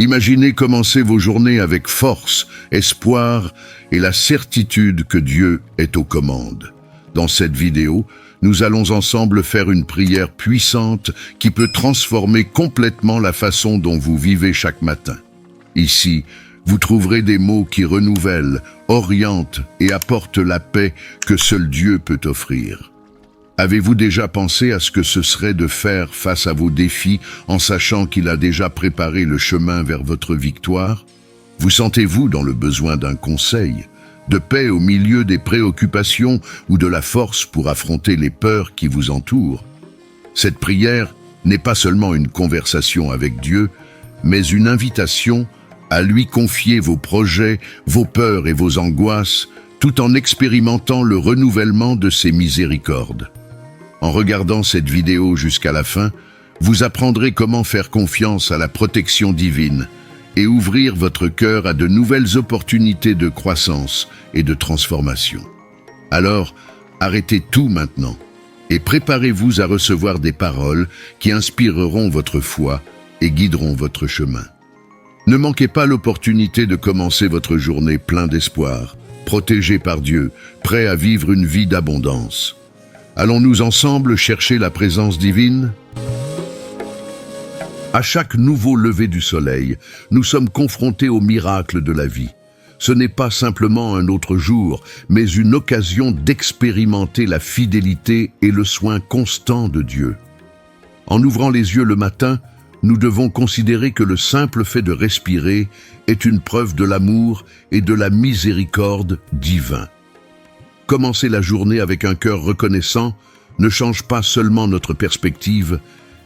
Imaginez commencer vos journées avec force, espoir et la certitude que Dieu est aux commandes. Dans cette vidéo, nous allons ensemble faire une prière puissante qui peut transformer complètement la façon dont vous vivez chaque matin. Ici, vous trouverez des mots qui renouvellent, orientent et apportent la paix que seul Dieu peut offrir. Avez-vous déjà pensé à ce que ce serait de faire face à vos défis en sachant qu'il a déjà préparé le chemin vers votre victoire? Vous sentez-vous dans le besoin d'un conseil, de paix au milieu des préoccupations ou de la force pour affronter les peurs qui vous entourent? Cette prière n'est pas seulement une conversation avec Dieu, mais une invitation à lui confier vos projets, vos peurs et vos angoisses, tout en expérimentant le renouvellement de ses miséricordes. En regardant cette vidéo jusqu'à la fin, vous apprendrez comment faire confiance à la protection divine et ouvrir votre cœur à de nouvelles opportunités de croissance et de transformation. Alors, arrêtez tout maintenant et préparez-vous à recevoir des paroles qui inspireront votre foi et guideront votre chemin. Ne manquez pas l'opportunité de commencer votre journée plein d'espoir, protégé par Dieu, prêt à vivre une vie d'abondance. Allons-nous ensemble chercher la présence divine? À chaque nouveau lever du soleil, nous sommes confrontés au miracle de la vie. Ce n'est pas simplement un autre jour, mais une occasion d'expérimenter la fidélité et le soin constant de Dieu. En ouvrant les yeux le matin, nous devons considérer que le simple fait de respirer est une preuve de l'amour et de la miséricorde divin. Commencer la journée avec un cœur reconnaissant ne change pas seulement notre perspective,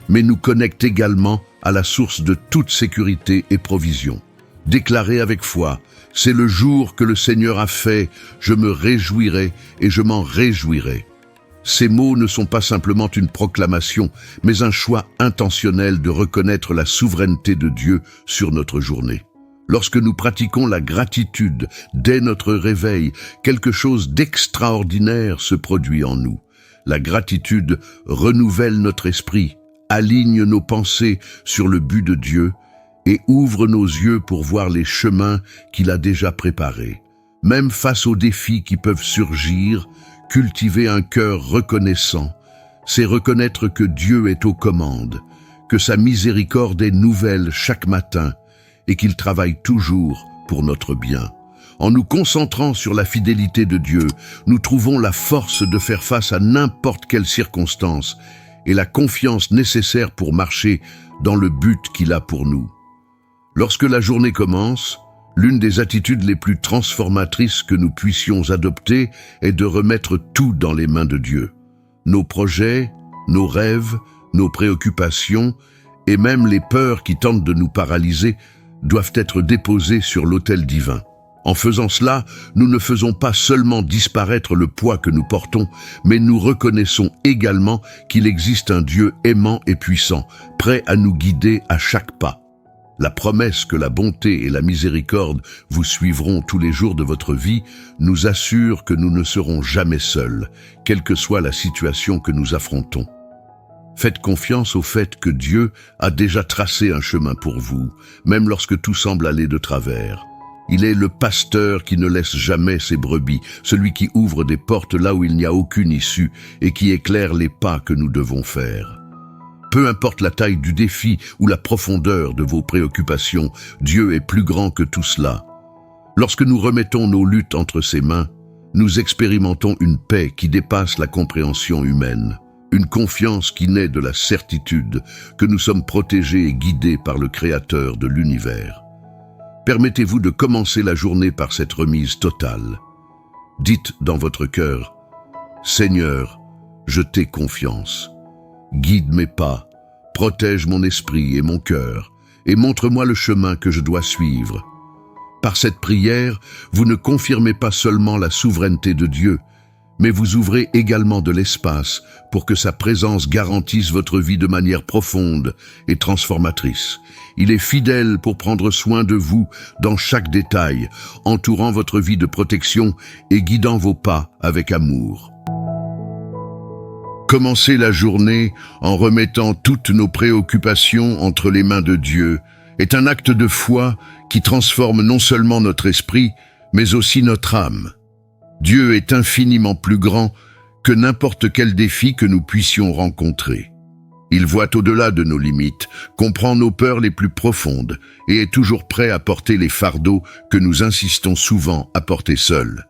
mais nous connecte également à la source de toute sécurité et provision. Déclarer avec foi, « C'est le jour que le Seigneur a fait, je me réjouirai et je m'en réjouirai ». Ces mots ne sont pas simplement une proclamation, mais un choix intentionnel de reconnaître la souveraineté de Dieu sur notre journée. Lorsque nous pratiquons la gratitude dès notre réveil, quelque chose d'extraordinaire se produit en nous. La gratitude renouvelle notre esprit, aligne nos pensées sur le but de Dieu et ouvre nos yeux pour voir les chemins qu'il a déjà préparés. Même face aux défis qui peuvent surgir, cultiver un cœur reconnaissant, c'est reconnaître que Dieu est aux commandes, que sa miséricorde est nouvelle chaque matin et qu'il travaille toujours pour notre bien. En nous concentrant sur la fidélité de Dieu, nous trouvons la force de faire face à n'importe quelle circonstance et la confiance nécessaire pour marcher dans le but qu'il a pour nous. Lorsque la journée commence, l'une des attitudes les plus transformatrices que nous puissions adopter est de remettre tout dans les mains de Dieu. Nos projets, nos rêves, nos préoccupations et même les peurs qui tentent de nous paralyser doivent être déposées sur l'autel divin. En faisant cela, nous ne faisons pas seulement disparaître le poids que nous portons, mais nous reconnaissons également qu'il existe un Dieu aimant et puissant, prêt à nous guider à chaque pas. La promesse que la bonté et la miséricorde vous suivront tous les jours de votre vie nous assure que nous ne serons jamais seuls, quelle que soit la situation que nous affrontons. Faites confiance au fait que Dieu a déjà tracé un chemin pour vous, même lorsque tout semble aller de travers. Il est le pasteur qui ne laisse jamais ses brebis, celui qui ouvre des portes là où il n'y a aucune issue et qui éclaire les pas que nous devons faire. Peu importe la taille du défi ou la profondeur de vos préoccupations, Dieu est plus grand que tout cela. Lorsque nous remettons nos luttes entre ses mains, nous expérimentons une paix qui dépasse la compréhension humaine. Une confiance qui naît de la certitude que nous sommes protégés et guidés par le Créateur de l'univers. Permettez-vous de commencer la journée par cette remise totale. Dites dans votre cœur, « Seigneur, je t'ai confiance. Guide mes pas, protège mon esprit et mon cœur, et montre-moi le chemin que je dois suivre. » Par cette prière, vous ne confirmez pas seulement la souveraineté de Dieu, mais vous ouvrez également de l'espace pour que sa présence garantisse votre vie de manière profonde et transformatrice. Il est fidèle pour prendre soin de vous dans chaque détail, entourant votre vie de protection et guidant vos pas avec amour. Commencez la journée en remettant toutes nos préoccupations entre les mains de Dieu est un acte de foi qui transforme non seulement notre esprit, mais aussi notre âme. Dieu est infiniment plus grand que n'importe quel défi que nous puissions rencontrer. Il voit au-delà de nos limites, comprend nos peurs les plus profondes et est toujours prêt à porter les fardeaux que nous insistons souvent à porter seuls.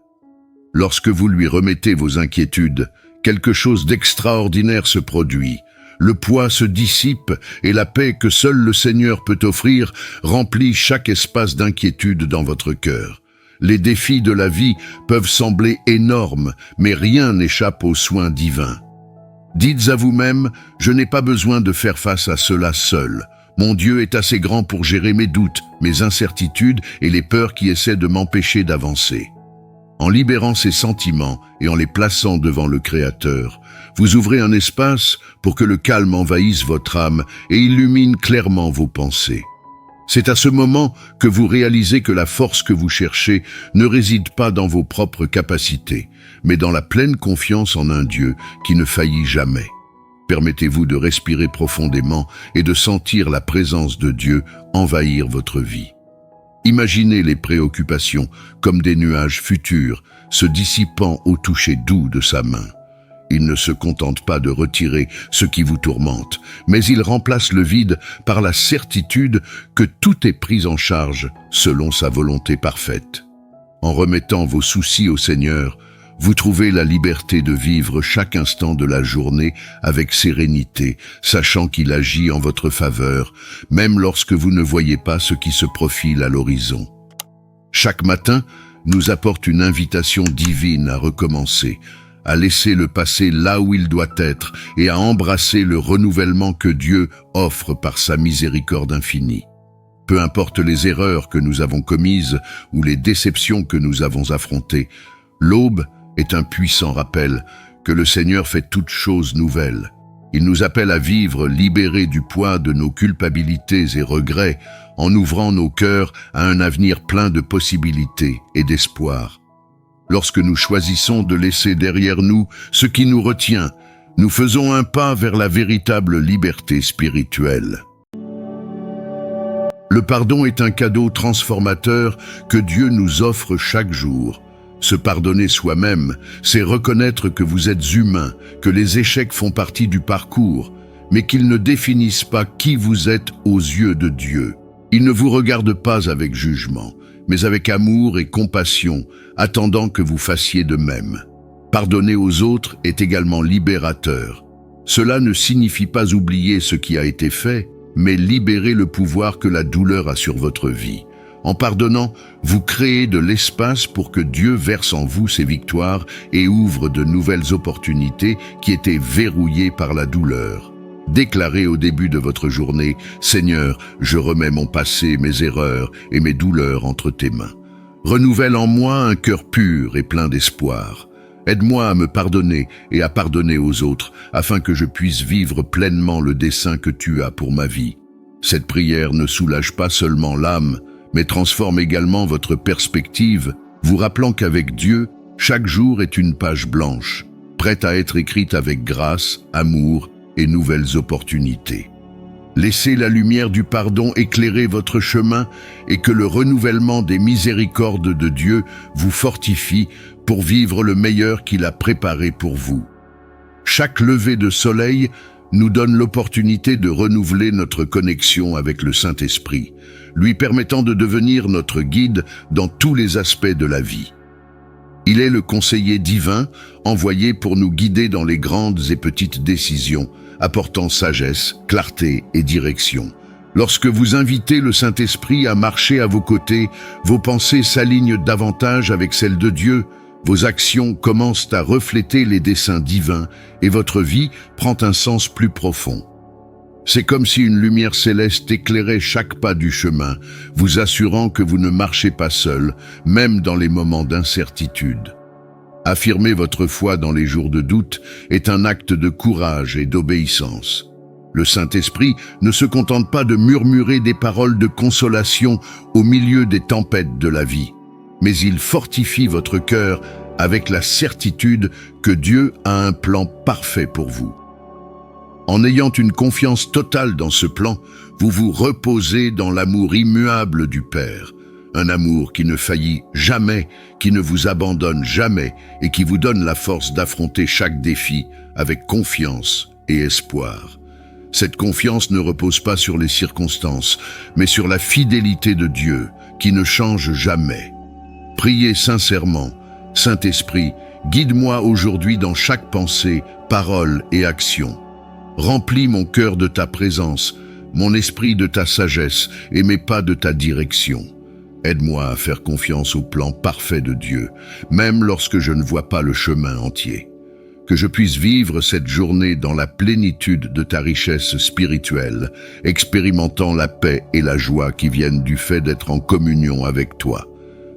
Lorsque vous lui remettez vos inquiétudes, quelque chose d'extraordinaire se produit. Le poids se dissipe et la paix que seul le Seigneur peut offrir remplit chaque espace d'inquiétude dans votre cœur. Les défis de la vie peuvent sembler énormes, mais rien n'échappe aux soins divins. Dites à vous-même, je n'ai pas besoin de faire face à cela seul. Mon Dieu est assez grand pour gérer mes doutes, mes incertitudes et les peurs qui essaient de m'empêcher d'avancer. En libérant ces sentiments et en les plaçant devant le Créateur, vous ouvrez un espace pour que le calme envahisse votre âme et illumine clairement vos pensées. C'est à ce moment que vous réalisez que la force que vous cherchez ne réside pas dans vos propres capacités, mais dans la pleine confiance en un Dieu qui ne faillit jamais. Permettez-vous de respirer profondément et de sentir la présence de Dieu envahir votre vie. Imaginez les préoccupations comme des nuages futurs se dissipant au toucher doux de sa main. Il ne se contente pas de retirer ce qui vous tourmente, mais il remplace le vide par la certitude que tout est pris en charge selon sa volonté parfaite. En remettant vos soucis au Seigneur, vous trouvez la liberté de vivre chaque instant de la journée avec sérénité, sachant qu'il agit en votre faveur, même lorsque vous ne voyez pas ce qui se profile à l'horizon. Chaque matin nous apporte une invitation divine à recommencer, à laisser le passé là où il doit être et à embrasser le renouvellement que Dieu offre par sa miséricorde infinie. Peu importe les erreurs que nous avons commises ou les déceptions que nous avons affrontées, l'aube est un puissant rappel que le Seigneur fait toutes choses nouvelles. Il nous appelle à vivre libérés du poids de nos culpabilités et regrets en ouvrant nos cœurs à un avenir plein de possibilités et d'espoir. Lorsque nous choisissons de laisser derrière nous ce qui nous retient, nous faisons un pas vers la véritable liberté spirituelle. Le pardon est un cadeau transformateur que Dieu nous offre chaque jour. Se pardonner soi-même, c'est reconnaître que vous êtes humain, que les échecs font partie du parcours, mais qu'ils ne définissent pas qui vous êtes aux yeux de Dieu. Il ne vous regarde pas avec jugement, mais avec amour et compassion, attendant que vous fassiez de même. Pardonner aux autres est également libérateur. Cela ne signifie pas oublier ce qui a été fait, mais libérer le pouvoir que la douleur a sur votre vie. En pardonnant, vous créez de l'espace pour que Dieu verse en vous ses victoires et ouvre de nouvelles opportunités qui étaient verrouillées par la douleur. Déclarez au début de votre journée, « Seigneur, je remets mon passé, mes erreurs et mes douleurs entre tes mains. Renouvelle en moi un cœur pur et plein d'espoir. Aide-moi à me pardonner et à pardonner aux autres, afin que je puisse vivre pleinement le dessein que tu as pour ma vie. » Cette prière ne soulage pas seulement l'âme, mais transforme également votre perspective, vous rappelant qu'avec Dieu, chaque jour est une page blanche, prête à être écrite avec grâce, amour et nouvelles opportunités. Laissez la lumière du pardon éclairer votre chemin et que le renouvellement des miséricordes de Dieu vous fortifie pour vivre le meilleur qu'il a préparé pour vous. Chaque lever de soleil nous donne l'opportunité de renouveler notre connexion avec le Saint-Esprit, lui permettant de devenir notre guide dans tous les aspects de la vie. Il est le conseiller divin, envoyé pour nous guider dans les grandes et petites décisions, apportant sagesse, clarté et direction. Lorsque vous invitez le Saint-Esprit à marcher à vos côtés, vos pensées s'alignent davantage avec celles de Dieu, vos actions commencent à refléter les desseins divins et votre vie prend un sens plus profond. C'est comme si une lumière céleste éclairait chaque pas du chemin, vous assurant que vous ne marchez pas seul, même dans les moments d'incertitude. Affirmer votre foi dans les jours de doute est un acte de courage et d'obéissance. Le Saint-Esprit ne se contente pas de murmurer des paroles de consolation au milieu des tempêtes de la vie, mais il fortifie votre cœur avec la certitude que Dieu a un plan parfait pour vous. En ayant une confiance totale dans ce plan, vous vous reposez dans l'amour immuable du Père. Un amour qui ne faillit jamais, qui ne vous abandonne jamais et qui vous donne la force d'affronter chaque défi avec confiance et espoir. Cette confiance ne repose pas sur les circonstances, mais sur la fidélité de Dieu qui ne change jamais. Priez sincèrement. Saint-Esprit, guide-moi aujourd'hui dans chaque pensée, parole et action. Remplis mon cœur de ta présence, mon esprit de ta sagesse et mes pas de ta direction. Aide-moi à faire confiance au plan parfait de Dieu, même lorsque je ne vois pas le chemin entier. Que je puisse vivre cette journée dans la plénitude de ta richesse spirituelle, expérimentant la paix et la joie qui viennent du fait d'être en communion avec toi.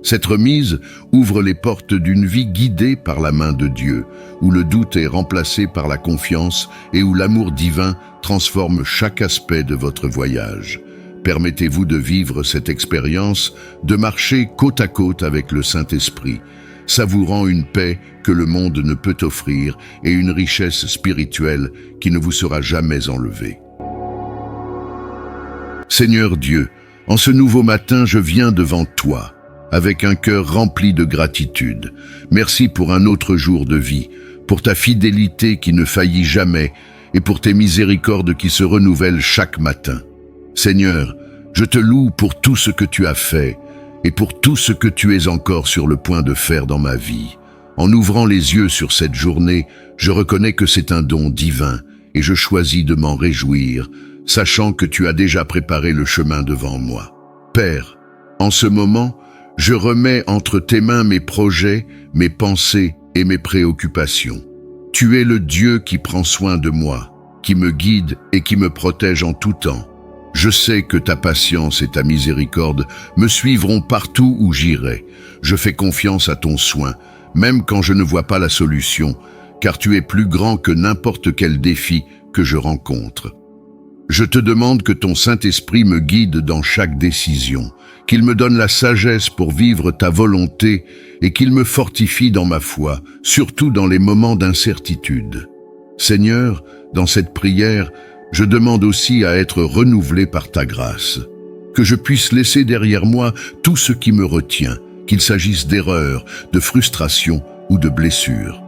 Cette remise ouvre les portes d'une vie guidée par la main de Dieu, où le doute est remplacé par la confiance et où l'amour divin transforme chaque aspect de votre voyage. Permettez-vous de vivre cette expérience, de marcher côte à côte avec le Saint-Esprit, savourant une paix que le monde ne peut offrir et une richesse spirituelle qui ne vous sera jamais enlevée. Seigneur Dieu, en ce nouveau matin, je viens devant toi, avec un cœur rempli de gratitude. Merci pour un autre jour de vie, pour ta fidélité qui ne faillit jamais et pour tes miséricordes qui se renouvellent chaque matin. Seigneur, je te loue pour tout ce que tu as fait et pour tout ce que tu es encore sur le point de faire dans ma vie. En ouvrant les yeux sur cette journée, je reconnais que c'est un don divin et je choisis de m'en réjouir, sachant que tu as déjà préparé le chemin devant moi. Père, en ce moment, je remets entre tes mains mes projets, mes pensées et mes préoccupations. Tu es le Dieu qui prend soin de moi, qui me guide et qui me protège en tout temps. Je sais que ta patience et ta miséricorde me suivront partout où j'irai. Je fais confiance à ton soin, même quand je ne vois pas la solution, car tu es plus grand que n'importe quel défi que je rencontre. Je te demande que ton Saint-Esprit me guide dans chaque décision, qu'il me donne la sagesse pour vivre ta volonté et qu'il me fortifie dans ma foi, surtout dans les moments d'incertitude. Seigneur, dans cette prière, je demande aussi à être renouvelé par ta grâce, que je puisse laisser derrière moi tout ce qui me retient, qu'il s'agisse d'erreurs, de frustrations ou de blessures.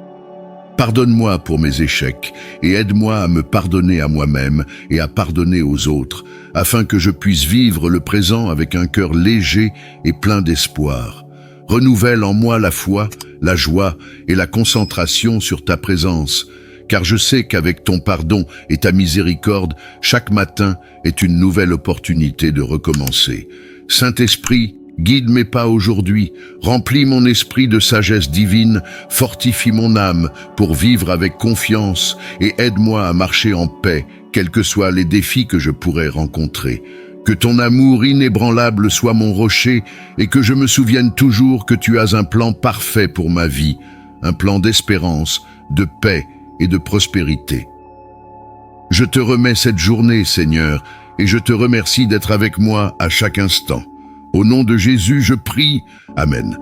Pardonne-moi pour mes échecs et aide-moi à me pardonner à moi-même et à pardonner aux autres, afin que je puisse vivre le présent avec un cœur léger et plein d'espoir. Renouvelle en moi la foi, la joie et la concentration sur ta présence, car je sais qu'avec ton pardon et ta miséricorde, chaque matin est une nouvelle opportunité de recommencer. Saint-Esprit, guide mes pas aujourd'hui, remplis mon esprit de sagesse divine, fortifie mon âme pour vivre avec confiance et aide-moi à marcher en paix, quels que soient les défis que je pourrais rencontrer. Que ton amour inébranlable soit mon rocher et que je me souvienne toujours que tu as un plan parfait pour ma vie, un plan d'espérance, de paix et de prospérité. Je te remets cette journée, Seigneur, et je te remercie d'être avec moi à chaque instant. Au nom de Jésus, je prie. Amen.